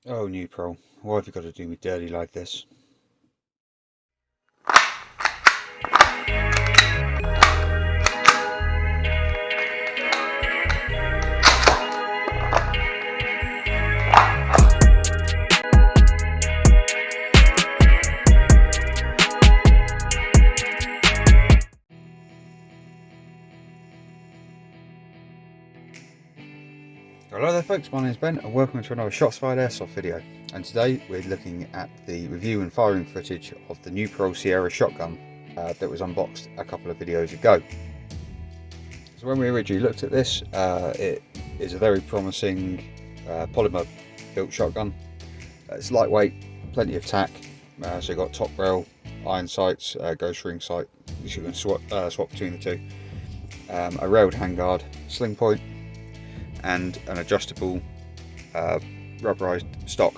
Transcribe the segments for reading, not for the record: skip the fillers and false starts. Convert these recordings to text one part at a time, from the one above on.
Oh, Nuprol, why have you got to do me dirty like this? Hello there folks, my name is Ben and welcome to another Shots Fired Airsoft video. And today we're looking at the review and firing footage of the Nuprol Sierra Shotgun that was unboxed a couple of videos ago. So when we originally looked at this, it is a very promising polymer built shotgun. It's lightweight, plenty of tack, so you've got top rail, iron sights, ghost ring sight, which you can swap between the two, a railed handguard, sling point, and an adjustable rubberized stock.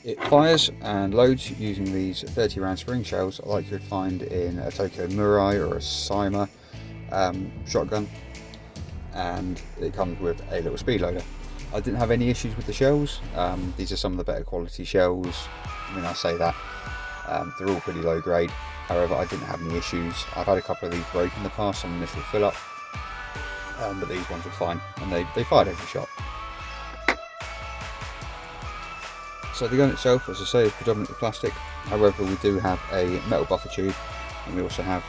It fires and loads using these 30 round spring shells like you'd find in a Tokyo Murai or a Saima shotgun, and it comes with a little speed loader. I didn't have any issues with the shells. These are some of the better quality shells. When I say that, they're all pretty low grade. However, I didn't have any issues. I've had a couple of these break in the past on initial fill up, but these ones were fine, and they fired every shot. So the gun itself, as I say, is predominantly plastic. However, we do have a metal buffer tube, and we also have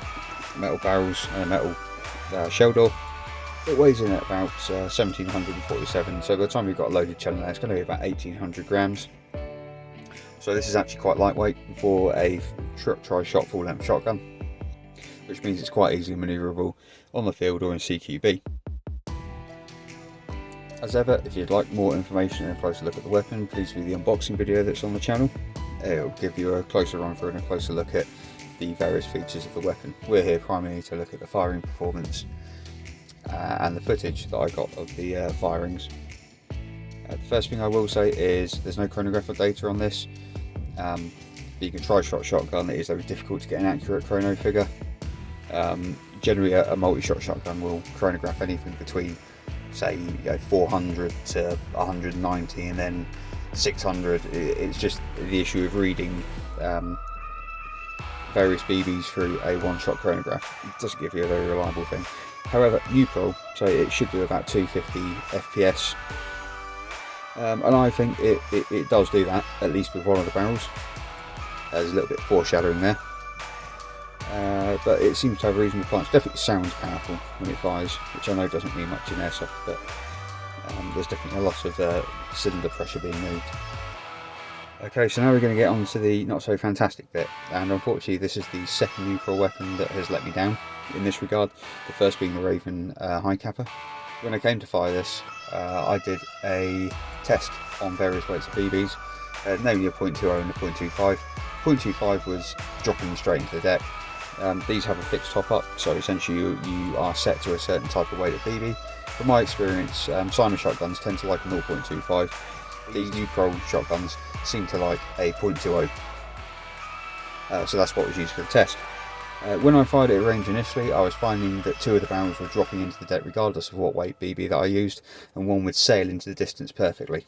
metal barrels and a metal shell door. It weighs in at about 1747, so by the time you've got a loaded shell in there, it's going to be about 1800 grams. So this is actually quite lightweight for a tri-shot full length shotgun, which means it's quite easily manoeuvrable on the field or in CQB. As ever, if you'd like more information and a closer look at the weapon, please view the unboxing video that's on the channel. It'll give you a closer run through and a closer look at the various features of the weapon. We're here primarily to look at the firing performance and the footage that I got of the firings. The first thing I will say is there's no chronographic data on this. Being a tri-shot shotgun, it is very difficult to get an accurate chrono figure. Generally a multi-shot shotgun will chronograph anything between say 400 to 190 and then 600. It's just the issue of reading various BBs through a one-shot chronograph. It doesn't give you a very reliable thing. However, Nuprol, so it should do about 250 FPS, and I think it does do that, at least with one of the barrels. There's a little bit of foreshadowing there. But it seems to have a reasonable punch. Definitely sounds powerful when it fires, which I know doesn't mean much in airsoft, but there's definitely a lot of cylinder pressure being moved. Okay, so now we're going to get on to the not so fantastic bit, and unfortunately this is the second Nuprol weapon that has let me down in this regard, the first being the Raven high capper. When I came to fire this, I did a test on various weights of BBs, namely a .20 and a .25. .25 was dropping straight into the deck. These have a fixed top up, so essentially you are set to a certain type of weight of BB. From my experience, Saima shotguns tend to like a 0.25. These Nuprol shotguns seem to like a .20. So that's what was used for the test. When I fired it at range initially, I was finding that two of the barrels were dropping into the deck regardless of what weight BB that I used, and one would sail into the distance perfectly.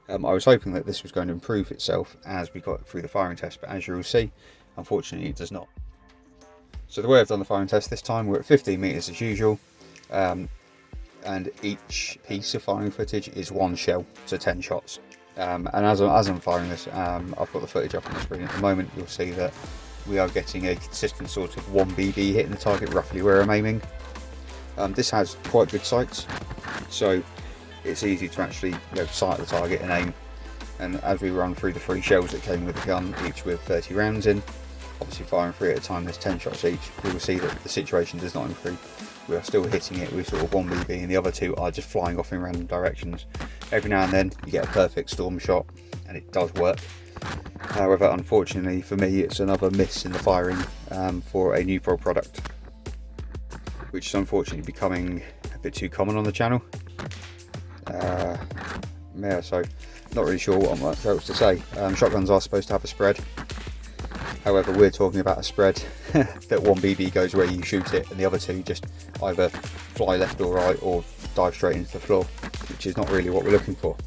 I was hoping that this was going to improve itself as we got through the firing test, but as you will see, unfortunately it does not. So the way I've done the firing test this time, we're at 15 metres as usual, and each piece of firing footage is one shell, so 10 shots. And as I'm firing this, I've got the footage up on the screen at the moment. You'll see that we are getting a consistent sort of 1 BB hitting the target roughly where I'm aiming. This has quite good sights, so it's easy to actually sight the target and aim. And as we run through the 3 shells that came with the gun, each with 30 rounds in, obviously firing 3 at a time, there's 10 shots each, we will see that the situation does not improve. We are still hitting it with sort of 1 BB, and the other 2 are just flying off in random directions. Every now and then you get a perfect storm shot, and it does work. However, unfortunately for me, it's another miss in the firing for a Nuprol product, which is unfortunately becoming a bit too common on the channel. Yeah, so not really sure what much else to say. Shotguns are supposed to have a spread. However, we're talking about a spread that 1 BB goes where you shoot it, and the other 2 just either fly left or right or dive straight into the floor, which is not really what we're looking for.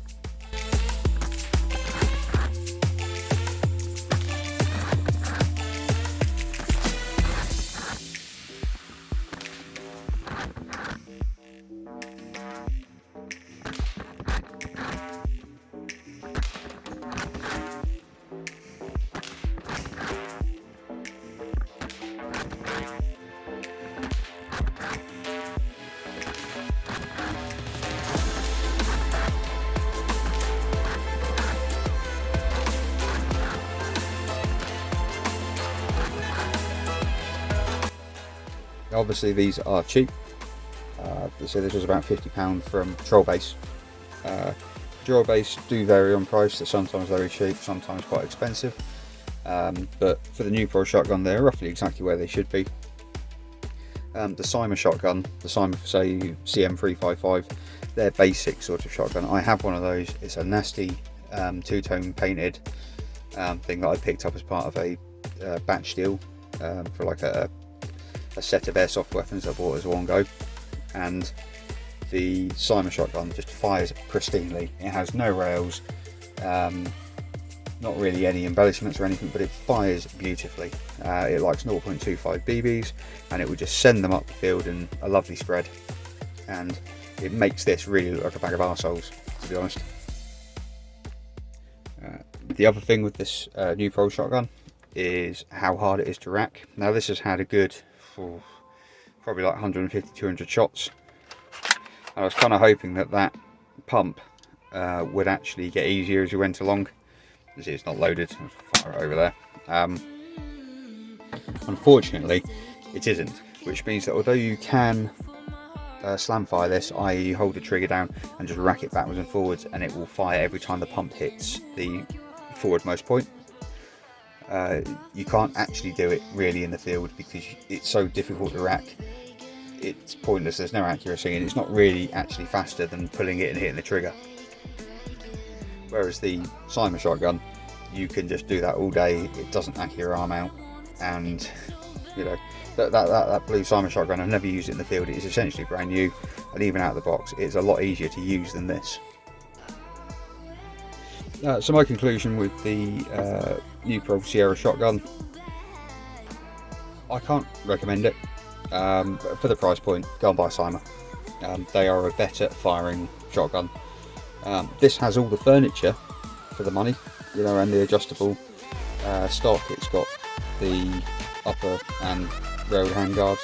Obviously these are cheap. So this was about £50 from Troll Base. Drill Base do vary on price, they're sometimes very cheap, sometimes quite expensive. But for the Nuprol shotgun, they're roughly exactly where they should be. The Sierra Shotgun, the Sierra, say, CM355, they're basic sort of shotgun. I have one of those. It's a nasty two-tone painted thing that I picked up as part of a batch deal for like a set of airsoft weapons I bought as one go. And the Sierra Shotgun just fires pristinely. It has no rails, not really any embellishments or anything, but it fires beautifully. It likes 0.25 BBs, and it will just send them up the field in a lovely spread. And it makes this really look like a bag of arseholes, to be honest. The other thing with this Nuprol shotgun is how hard it is to rack. Now this has had a good, probably like 150-200 shots. I was kind of hoping that that pump would actually get easier as we went along. You see, it's not loaded. I'll fire it over there. Unfortunately, it isn't, which means that although you can slam fire this, i.e. hold the trigger down and just rack it backwards and forwards, and it will fire every time the pump hits the forwardmost point. You can't actually do it really in the field because it's so difficult to rack. It's pointless, there's no accuracy, and it's not really actually faster than pulling it and hitting the trigger. Whereas the Sierra Shotgun, you can just do that all day, it doesn't hack your arm out. And you know, that blue Sierra Shotgun, I've never used it in the field. It is essentially brand new, and even out of the box it's a lot easier to use than this. So my conclusion with the Nuprol Sierra Shotgun, I can't recommend it. But for the price point, go and buy a Sierra. They are a better firing shotgun. This has all the furniture for the money, you know, and the adjustable stock. It's got the upper and road handguards,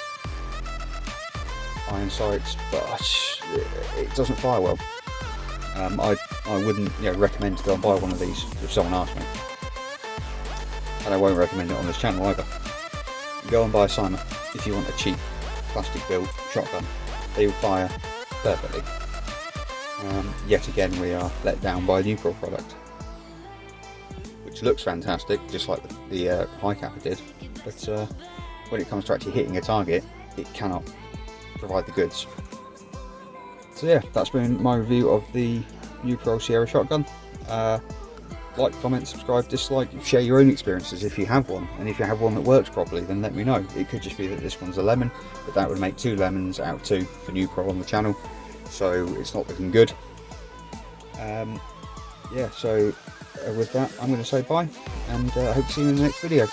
iron sights, but it doesn't fire well. I wouldn't, you know, recommend to go and buy one of these if someone asked me, and I won't recommend it on this channel either. Go and buy a Sierra if you want a cheap plastic build shotgun. They will fire perfectly. Yet again, we are let down by a Nuprol product, which looks fantastic, just like the high capper did, but when it comes to actually hitting a target, it cannot provide the goods. So yeah, that's been my review of the Nuprol Sierra Shotgun. Like, comment, subscribe, dislike, share your own experiences if you have one, and if you have one that works properly, then let me know. It could just be that this one's a lemon, but that would make 2 lemons out of 2 for Nuprol on the channel, so it's not looking good. Yeah, so with that, I'm going to say bye, and I hope to see you in the next video.